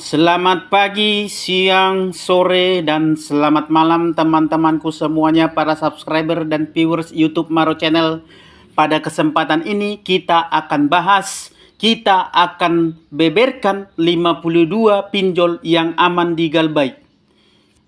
Selamat pagi, siang, sore, dan selamat malam teman-temanku semuanya para subscriber dan viewers YouTube Maro Channel. Pada kesempatan ini kita akan beberkan 52 pinjol yang aman di Galbay.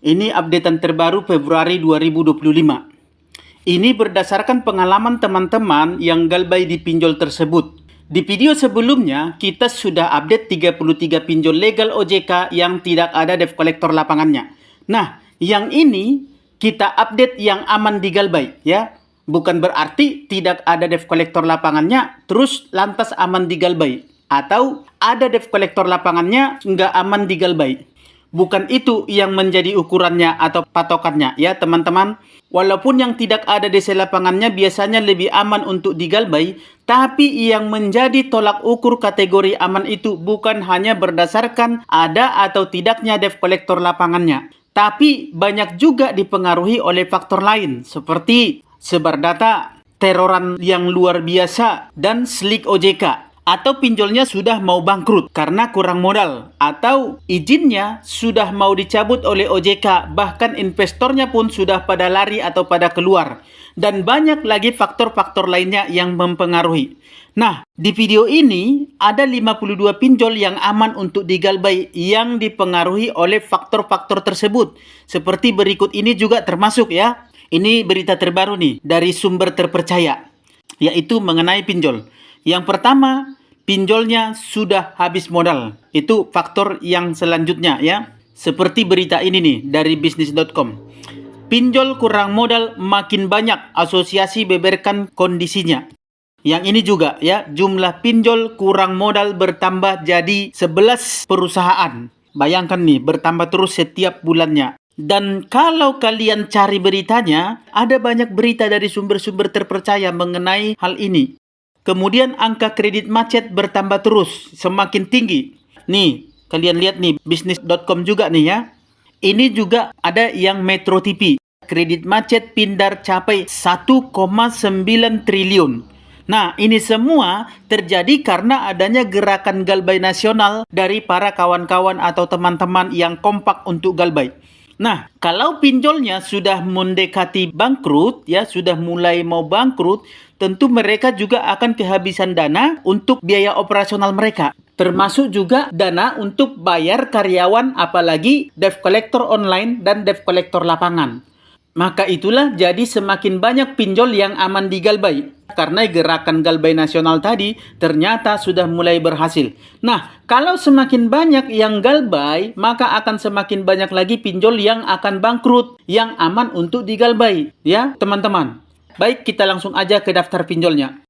Ini updatean terbaru Februari 2025. Ini berdasarkan pengalaman teman-teman yang Galbay di pinjol tersebut. Di video sebelumnya, kita sudah update 33 pinjol legal OJK yang tidak ada debt collector lapangannya. Nah, yang ini kita update yang aman di Galbay, ya. Bukan berarti tidak ada debt collector lapangannya, terus lantas aman di Galbay. Atau ada debt collector lapangannya, nggak aman di Galbay. Bukan itu yang menjadi ukurannya atau patokannya, ya teman-teman. Walaupun yang tidak ada DC lapangannya biasanya lebih aman untuk di Galbay, tapi yang menjadi tolak ukur kategori aman itu bukan hanya berdasarkan ada atau tidaknya debt collector lapangannya, tapi banyak juga dipengaruhi oleh faktor lain seperti sebar data, teroran yang luar biasa, dan slick OJK. Atau pinjolnya sudah mau bangkrut karena kurang modal, atau izinnya sudah mau dicabut oleh OJK, bahkan investornya pun sudah pada lari atau pada keluar, dan banyak lagi faktor-faktor lainnya yang mempengaruhi. Nah, di video ini ada 52 pinjol yang aman untuk di Galbay yang dipengaruhi oleh faktor-faktor tersebut. Seperti berikut ini juga termasuk, ya. Ini berita terbaru nih dari sumber terpercaya, yaitu mengenai pinjol. Yang pertama, pinjolnya sudah habis modal. Itu faktor yang selanjutnya, ya. Seperti berita ini nih dari bisnis.com. Pinjol kurang modal makin banyak, asosiasi beberkan kondisinya. Yang ini juga, ya, jumlah pinjol kurang modal bertambah jadi 11 perusahaan. Bayangkan nih, bertambah terus setiap bulannya. Dan kalau kalian cari beritanya, ada banyak berita dari sumber-sumber terpercaya mengenai hal ini. Kemudian angka kredit macet bertambah terus, semakin tinggi. Nih, kalian lihat nih, bisnis.com juga nih, ya. Ini juga ada yang Metro TV. Kredit macet pindar capai 1,9 triliun. Nah, ini semua terjadi karena adanya gerakan Galbay nasional dari para kawan-kawan atau teman-teman yang kompak untuk Galbay. Nah, kalau pinjolnya sudah mendekati bangkrut, ya, sudah mulai mau bangkrut, tentu mereka juga akan kehabisan dana untuk biaya operasional mereka. Termasuk juga dana untuk bayar karyawan, apalagi debt collector online dan debt collector lapangan. Maka itulah jadi semakin banyak pinjol yang aman di Galbay. Karena gerakan Galbay nasional tadi ternyata sudah mulai berhasil. Nah, kalau semakin banyak yang Galbay, maka akan semakin banyak lagi pinjol yang akan bangkrut, yang aman untuk di Galbay. Ya, teman-teman. Baik, kita langsung aja ke daftar pinjolnya.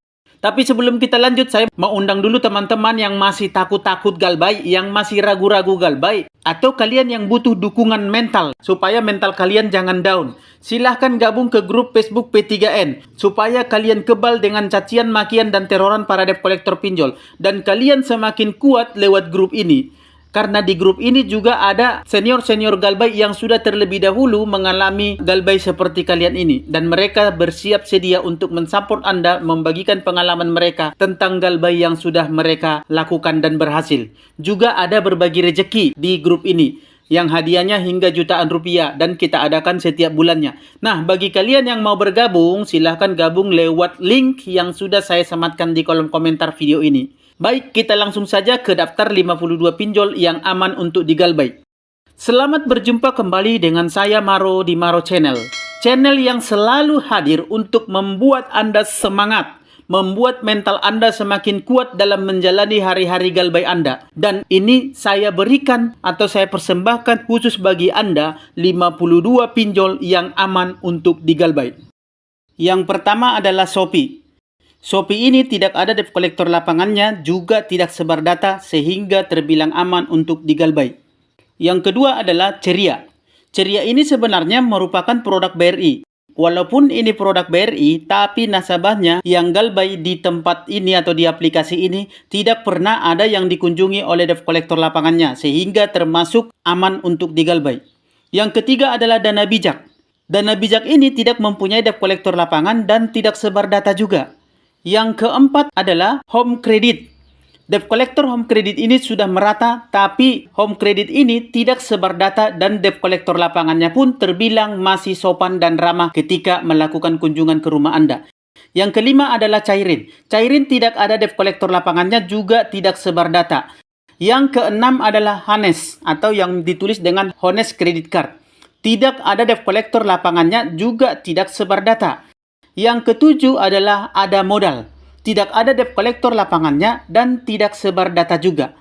Tapi sebelum kita lanjut, saya mau undang dulu teman-teman yang masih takut-takut Galbay, yang masih ragu-ragu Galbay, atau kalian yang butuh dukungan mental, supaya mental kalian jangan down. Silahkan gabung ke grup Facebook P3N, supaya kalian kebal dengan cacian, makian, dan teroran para debt collector pinjol. Dan kalian semakin kuat lewat grup ini. Karena di grup ini juga ada senior-senior Galbay yang sudah terlebih dahulu mengalami Galbay seperti kalian ini. Dan mereka bersiap sedia untuk mensupport Anda, membagikan pengalaman mereka tentang Galbay yang sudah mereka lakukan dan berhasil. Juga ada berbagi rejeki di grup ini, yang hadiahnya hingga jutaan rupiah dan kita adakan setiap bulannya. Nah, bagi kalian yang mau bergabung, silahkan gabung lewat link yang sudah saya sematkan di kolom komentar video ini. Baik, kita langsung saja ke daftar 52 pinjol yang aman untuk di Galbay. Selamat berjumpa kembali dengan saya Maro di Maro Channel. Channel yang selalu hadir untuk membuat Anda semangat, membuat mental Anda semakin kuat dalam menjalani hari-hari Galbay Anda. Dan ini saya berikan atau saya persembahkan khusus bagi Anda 52 pinjol yang aman untuk di Galbay. Yang pertama adalah Shopee. Shopee ini tidak ada debt collector lapangannya, juga tidak sebar data sehingga terbilang aman untuk di Galbay. Yang kedua adalah Ceria. Ceria ini sebenarnya merupakan produk BRI. Walaupun ini produk BRI, tapi nasabahnya yang Galbay di tempat ini atau di aplikasi ini tidak pernah ada yang dikunjungi oleh debt collector lapangannya, sehingga termasuk aman untuk di Galbay. Yang ketiga adalah Dana Bijak. Dana Bijak ini tidak mempunyai debt collector lapangan dan tidak sebar data juga. Yang keempat adalah Home Credit. Debt collector home credit ini sudah merata, tapi home credit ini tidak sebar data dan debt collector lapangannya pun terbilang masih sopan dan ramah ketika melakukan kunjungan ke rumah Anda. Yang kelima adalah Cairin. Cairin tidak ada debt collector lapangannya, juga tidak sebar data. Yang keenam adalah Hanes atau yang ditulis dengan Honest Credit Card. Tidak ada debt collector lapangannya, juga tidak sebar data. Yang ketujuh adalah Ada Modal. Tidak ada debt collector lapangannya dan tidak sebar data juga.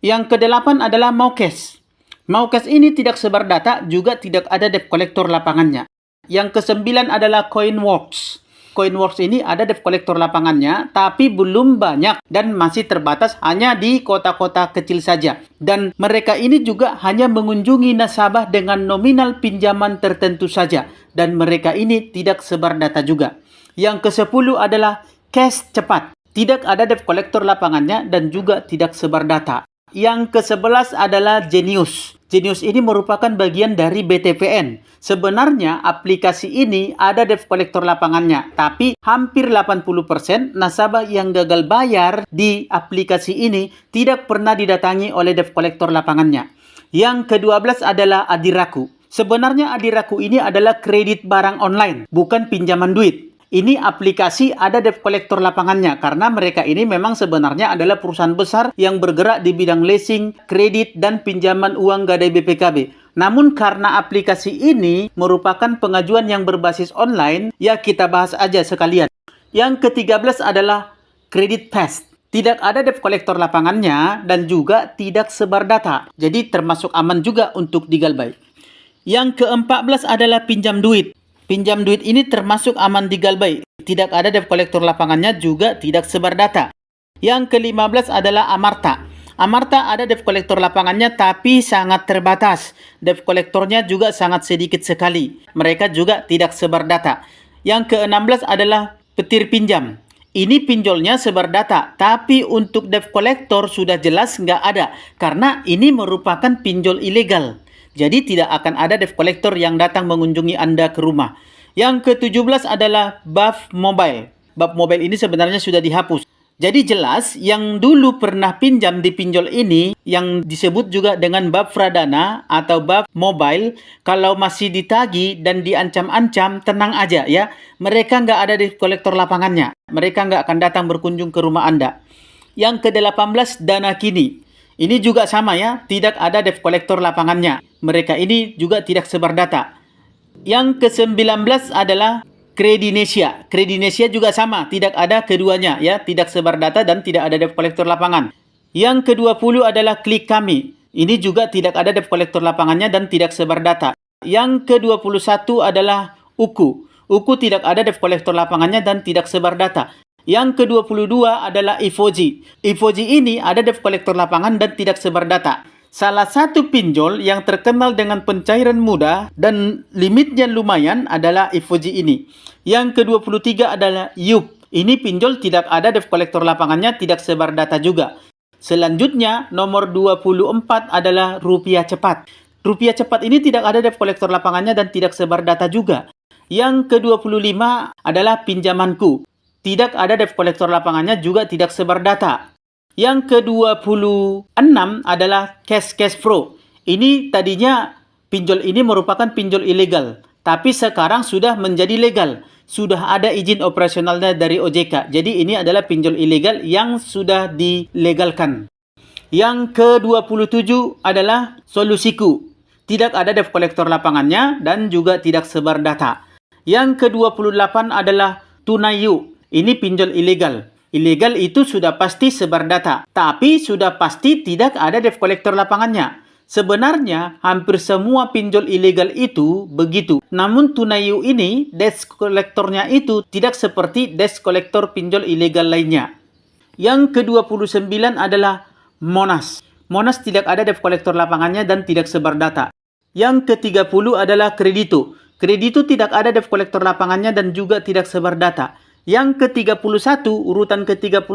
Yang kedelapan adalah Maukes. Maukes ini tidak sebar data, juga tidak ada debt collector lapangannya. Yang kesembilan adalah Coinworks. Coinworks ini ada debt collector lapangannya, tapi belum banyak dan masih terbatas hanya di kota-kota kecil saja. Dan mereka ini juga hanya mengunjungi nasabah dengan nominal pinjaman tertentu saja. Dan mereka ini tidak sebar data juga. Yang ke-10 adalah Cash Cepat. Tidak ada debt collector lapangannya dan juga tidak sebar data. Yang ke-11 adalah Genius. Genius ini merupakan bagian dari BTPN. Sebenarnya aplikasi ini ada debt collector lapangannya, tapi hampir 80% nasabah yang gagal bayar di aplikasi ini tidak pernah didatangi oleh debt collector lapangannya. Yang ke-12 adalah Adiraku. Sebenarnya Adiraku ini adalah kredit barang online, bukan pinjaman duit. Ini aplikasi ada debt collector lapangannya karena mereka ini memang sebenarnya adalah perusahaan besar yang bergerak di bidang leasing, kredit, dan pinjaman uang gadai BPKB. Namun karena aplikasi ini merupakan pengajuan yang berbasis online, ya kita bahas aja sekalian. Yang ke-13 adalah Credit Fast. Tidak ada debt collector lapangannya dan juga tidak sebar data. Jadi termasuk aman juga untuk digalbay. Yang ke-14 adalah Pinjam Duit. Pinjam duit ini termasuk aman digalbay. Tidak ada debt collector lapangannya, juga tidak sebar data. Yang ke-15 adalah Amarta. Amarta ada debt collector lapangannya tapi sangat terbatas. Debt collectornya juga sangat sedikit sekali. Mereka juga tidak sebar data. Yang ke-16 adalah Petir Pinjam. Ini pinjolnya sebar data, tapi untuk debt collector sudah jelas nggak ada. Karena ini merupakan pinjol ilegal. Jadi tidak akan ada debt collector yang datang mengunjungi Anda ke rumah. Yang ke-17 adalah BAF Mobile. BAF Mobile ini sebenarnya sudah dihapus. Jadi jelas yang dulu pernah pinjam di pinjol ini yang disebut juga dengan BAF Pradana atau BAF Mobile, kalau masih ditagih dan diancam-ancam, tenang aja ya. Mereka nggak ada debt collector lapangannya. Mereka nggak akan datang berkunjung ke rumah Anda. Yang ke-18 Dana Kini. Ini juga sama ya, tidak ada debt collector lapangannya. Mereka ini juga tidak sebar data. Yang ke-19 adalah Kredinesia. Kredinesia juga sama, tidak ada keduanya ya, tidak sebar data dan tidak ada debt collector lapangan. Yang ke-20 adalah Klik Kami. Ini juga tidak ada debt collector lapangannya dan tidak sebar data. Yang ke-21 adalah Uku. Uku tidak ada debt collector lapangannya dan tidak sebar data. Yang ke-22 adalah Ivoji. Ivoji ini ada debt collector lapangan dan tidak sebar data. Salah satu pinjol yang terkenal dengan pencairan mudah dan limitnya lumayan adalah Ivoji ini. Yang ke-23 adalah Yup. Ini pinjol tidak ada debt collector lapangannya, tidak sebar data juga. Selanjutnya, nomor 24 adalah Rupiah Cepat. Rupiah Cepat ini tidak ada debt collector lapangannya dan tidak sebar data juga. Yang ke-25 adalah Pinjamanku. Tidak ada debt collector lapangannya, juga tidak sebar data. Yang ke-26 adalah Cash Pro. Ini tadinya pinjol ini merupakan pinjol ilegal, tapi sekarang sudah menjadi legal. Sudah ada izin operasionalnya dari OJK. Jadi ini adalah pinjol ilegal yang sudah dilegalkan. Yang ke-27 adalah Solusiku. Tidak ada debt collector lapangannya dan juga tidak sebar data. Yang ke-28 adalah Tunaiu. Ini pinjol ilegal. Ilegal itu sudah pasti sebar data, tapi sudah pasti tidak ada debt collector lapangannya. Sebenarnya hampir semua pinjol ilegal itu begitu. Namun Tunaiu ini debt collectornya itu tidak seperti debt collector pinjol ilegal lainnya. Yang ke-29 adalah Monas. Monas tidak ada debt collector lapangannya dan tidak sebar data. Yang ke-30 adalah Kredito. Kredito tidak ada debt collector lapangannya dan juga tidak sebar data. Yang ke-31, urutan ke-31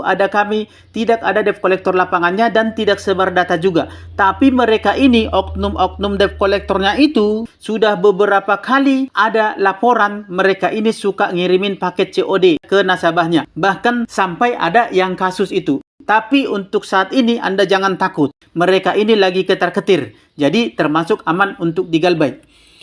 ada kami, tidak ada debt collector lapangannya dan tidak sebar data juga. Tapi mereka ini, oknum-oknum debt collectornya itu, sudah beberapa kali ada laporan mereka ini suka ngirimin paket COD ke nasabahnya. Bahkan sampai ada yang kasus itu. Tapi untuk saat ini Anda jangan takut. Mereka ini lagi ketar-ketir. Jadi termasuk aman untuk digalbay.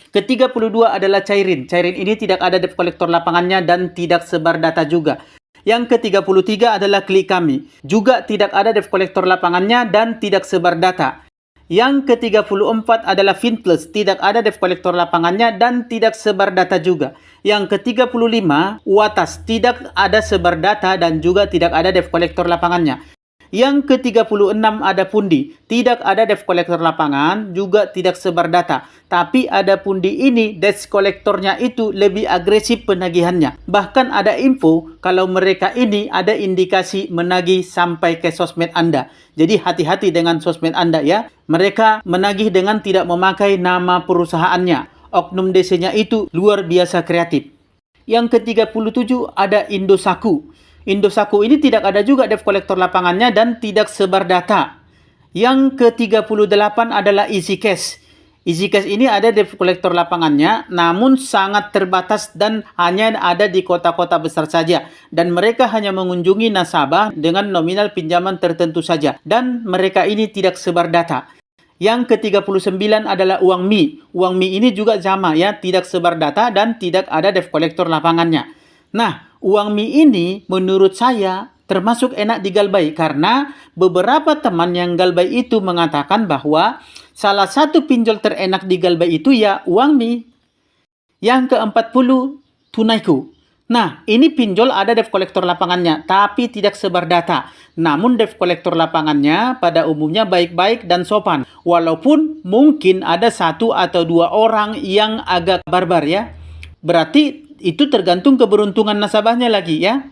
Ke-32 adalah Cairin. Cairin ini tidak ada debt collector lapangannya dan tidak sebar data juga. Yang ke-33 adalah Klik Kami. Juga tidak ada debt collector lapangannya dan tidak sebar data. Yang ke-34 adalah Finplus. Tidak ada debt collector lapangannya dan tidak sebar data juga. Yang ke-35, Watas. Tidak ada sebar data dan juga tidak ada debt collector lapangannya. Yang ke-36 ada Pundi. Tidak ada debt collector lapangan, juga tidak sebar data. Tapi ada Pundi ini, debt collectornya itu lebih agresif penagihannya. Bahkan ada info kalau mereka ini ada indikasi menagih sampai ke sosmed Anda. Jadi hati-hati dengan sosmed Anda ya. Mereka menagih dengan tidak memakai nama perusahaannya. Oknum DC-nya itu luar biasa kreatif. Yang ke-37 ada Indosaku. Indosaku ini tidak ada juga debt collector lapangannya dan tidak sebar data. Yang ke-38 adalah EasyCash. EasyCash ini ada debt collector lapangannya, namun sangat terbatas dan hanya ada di kota-kota besar saja. Dan mereka hanya mengunjungi nasabah dengan nominal pinjaman tertentu saja. Dan mereka ini tidak sebar data. Yang ke-39 adalah Uang Mi. Uang Mi ini juga sama ya, tidak sebar data dan tidak ada debt collector lapangannya. Nah, Uang Mi ini menurut saya termasuk enak digalbay karena beberapa teman yang galbay itu mengatakan bahwa salah satu pinjol terenak digalbay itu ya Uang Mi. Yang ke-40 Tunaiku. Nah, ini pinjol ada debt collector lapangannya tapi tidak sebar data. Namun debt collector lapangannya pada umumnya baik-baik dan sopan. Walaupun mungkin ada 1 atau 2 orang yang agak barbar ya. Berarti itu tergantung keberuntungan nasabahnya lagi ya.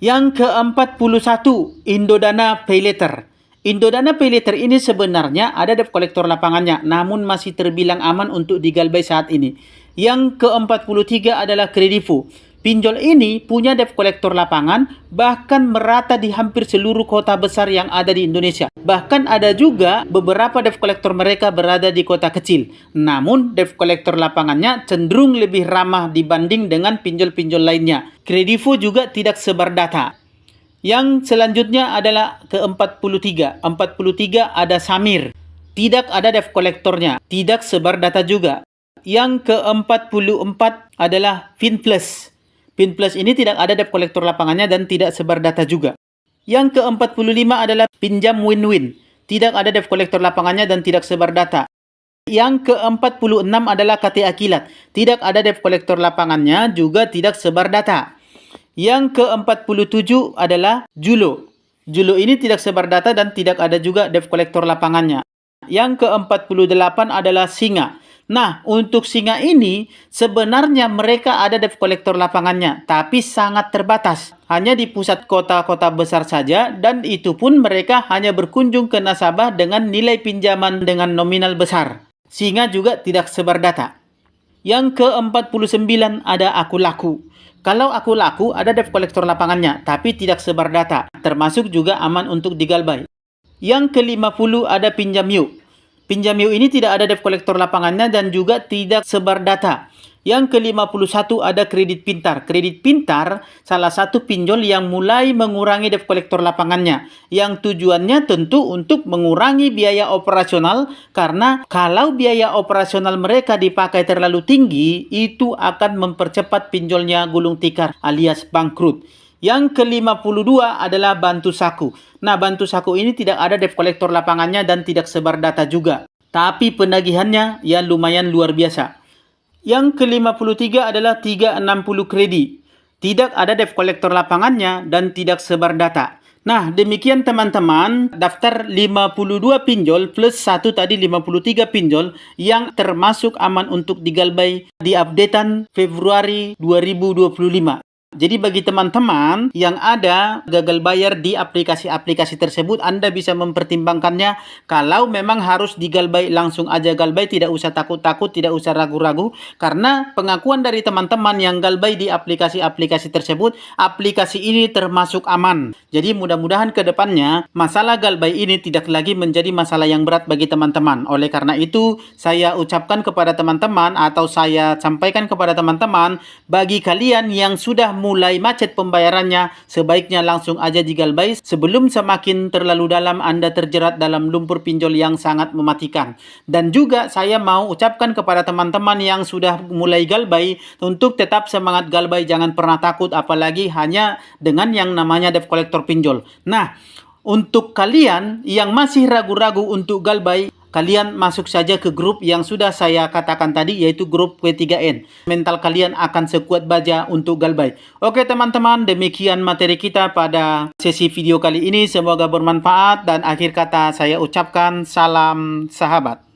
Yang ke-41 Indodana PayLater. Indodana PayLater ini sebenarnya ada debt collector lapangannya, namun masih terbilang aman untuk digalbay saat ini. Yang ke-43 adalah Kredivo. Pinjol ini punya debt collector lapangan, bahkan merata di hampir seluruh kota besar yang ada di Indonesia. Bahkan ada juga beberapa debt collector mereka berada di kota kecil. Namun debt collector lapangannya cenderung lebih ramah dibanding dengan pinjol-pinjol lainnya. Kredivo juga tidak sebar data. Yang selanjutnya adalah ke-43. 43 ada Samir. Tidak ada debt collectornya, tidak sebar data juga. Yang ke-44 adalah Finplus. Finplus ini tidak ada debt collector lapangannya dan tidak sebar data juga. Yang ke-45 adalah Pinjam Win-Win. Tidak ada debt collector lapangannya dan tidak sebar data. Yang ke-46 adalah KTA Kilat. Tidak ada debt collector lapangannya, juga tidak sebar data. Yang ke-47 adalah Julo. Julo ini tidak sebar data dan tidak ada juga debt collector lapangannya. Yang ke-48 adalah Singa. Nah, untuk Singa ini sebenarnya mereka ada debt collector lapangannya, tapi sangat terbatas. Hanya di pusat kota-kota besar saja, dan itu pun mereka hanya berkunjung ke nasabah dengan nilai pinjaman dengan nominal besar. Singa juga tidak sebar data. Yang ke-49 ada Aku Laku. Kalau Aku Laku ada debt collector lapangannya, tapi tidak sebar data, termasuk juga aman untuk digalbay. Yang ke-50 ada Pinjam Yuk. Pinjam Yuk ini tidak ada debt collector lapangannya dan juga tidak sebar data. Yang ke-51 ada Kredit Pintar. Kredit Pintar salah satu pinjol yang mulai mengurangi debt collector lapangannya. Yang tujuannya tentu untuk mengurangi biaya operasional, karena kalau biaya operasional mereka dipakai terlalu tinggi, itu akan mempercepat pinjolnya gulung tikar alias bangkrut. Yang ke-52 adalah Bantu Saku. Nah, Bantu Saku ini tidak ada debt collector lapangannya dan tidak sebar data juga. Tapi penagihannya ya lumayan luar biasa. Yang ke-53 adalah 360 Kredi. Tidak ada debt collector lapangannya dan tidak sebar data. Nah, demikian teman-teman, daftar 52 pinjol plus 1 tadi 53 pinjol yang termasuk aman untuk digalbay di updatean Februari 2025. Jadi bagi teman-teman yang ada gagal bayar di aplikasi-aplikasi tersebut, Anda bisa mempertimbangkannya. Kalau memang harus digalbay, langsung aja galbay, tidak usah takut-takut, tidak usah ragu-ragu. Karena pengakuan dari teman-teman yang galbay di aplikasi-aplikasi tersebut, aplikasi ini termasuk aman. Jadi mudah-mudahan ke depannya masalah galbay ini tidak lagi menjadi masalah yang berat bagi teman-teman. Oleh karena itu, saya ucapkan kepada teman-teman atau saya sampaikan kepada teman-teman, bagi kalian yang sudah mulai macet pembayarannya, sebaiknya langsung aja digalbay sebelum semakin terlalu dalam Anda terjerat dalam lumpur pinjol yang sangat mematikan. Dan juga saya mau ucapkan kepada teman-teman yang sudah mulai galbay untuk tetap semangat galbay, jangan pernah takut apalagi hanya dengan yang namanya debt collector pinjol. Nah, untuk kalian yang masih ragu-ragu untuk galbay, kalian masuk saja ke grup yang sudah saya katakan tadi, yaitu grup W3N. Mental kalian akan sekuat baja untuk galbay. Oke teman-teman, demikian materi kita pada sesi video kali ini. Semoga bermanfaat dan akhir kata saya ucapkan salam sahabat.